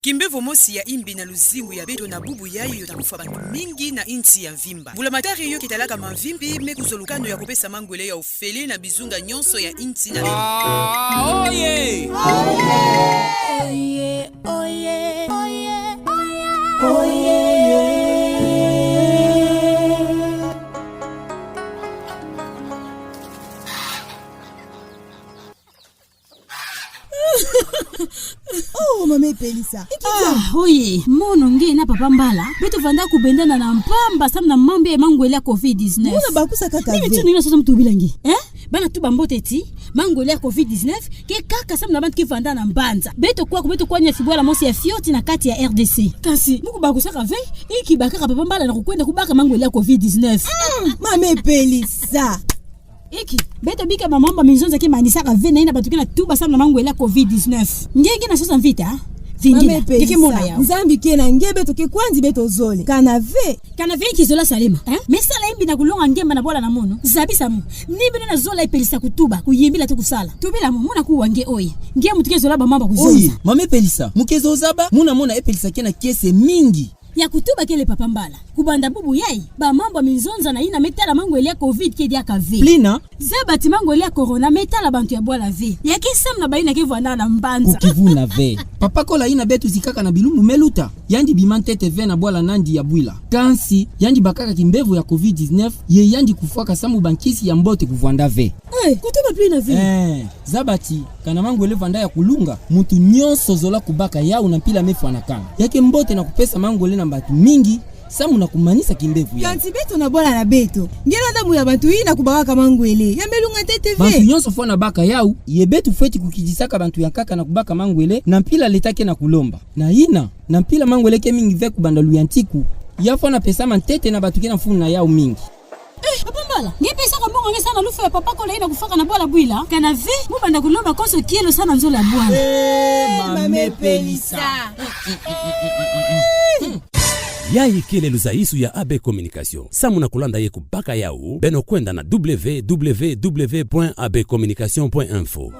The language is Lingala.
Kimbevo mosi ya imbi na luzingu ya beto na bubu yayo yotakufa bantu mingi na inti ya mvimba. Bulamatari yo kitalaka mavimbi mekuzolukano ya kupesa mangwele ya ufele na bizunga nyonso ya inti na beto. Oye! Oye! Oye! Oye! Oye! Oh, mame Pelisa. Oye, mono nge na papa mbala. Beto vanda kubendana na mpamba samna mambe ya mangwele ya COVID-19. Muna bakusa kaka ve. Mimi tu nina sasa mtu bilangi. Bana tu bambote ti mangwele ya COVID-19 ke kaka samna bantu ki vanda na mbanza. Beto kwa nya fibwala mosi ya fioti na kati ya RDC. Kasi muku bakusa kave iki bakaka papa mbala na kukwenda kubaka mangwele ya COVID-19. Mame Pelisa. Iki beto bika mamamba minzonza ke manisaka ve na ina batukina tuba samna mangwele ya COVID-19. Ngenge na sasa mvita. Mame Pelisa. Nzambi kena ngebe toke kwanzi beto zole. Kanave kizola salema. Mesala imbi na kulonga ngemba na bola na mono. Zabisa mu. Nibi na zola ipelisa kutuba kuyimbila tu kusala. Tubila mu muna kuwange oye. Ngemu tukezola ba mamba kuzonza. Oye, mame Pelisa. Mukezo zaba muna epelisa kena kese mingi. Ya kutuba kele papa mbala. Kubanda bubu yai. Ba mambo minzonza na ina metala mangwele ya COVID ke dia kave. Plina. Zabati mangwele ya corona metala bantu ya bola ve. Ya kisam na baina ke vana na mbanza. Kukivuna ve. Papa kola ina betu zikaka na bilumbu meluta. Yandi bimantete ve na bola nandi ya bwila. Kansi yandi bakaka kimbevu ya COVID-19 ye yandi kufuaka samu bankisi ya mbote kuvanda ve. Kutuba plina ve. Zabati kana mangwele vanda ya kulunga. Mutu nyonso zola kubaka yao na mpila mefu anakana. Yake mbote na kupesa mangwele na mbatu mingi. Samu na kumanisa kimbevu ya. Kanti beto na bola na beto. Ngela ndamu ya bantu hii na kubaka mangwele. Ya melunga tete ve. Bantu nyonso fwa na baka yao. Ye betu feti kukijisaka bantu ya kaka na kubaka mangwele. Na mpila letake na kulomba. Na ina. Na mpila mangwele ke mingi ve kubanda luyantiku. Ya fwa na pesa mantete na batu kena funa yao mingi. Papa mbala. Nge pesa kwa mbongo nge sana lufu ya papa kola ina kufaka na bola bwila. Kana ve mubanda kulomba koso kielo sana nzola bwana. Mame Pelisa. Yayi kele luzaisu ya AB Communication. Samu na kulanda ye kubaka yao. Beno kwenda na www.abcommunication.info.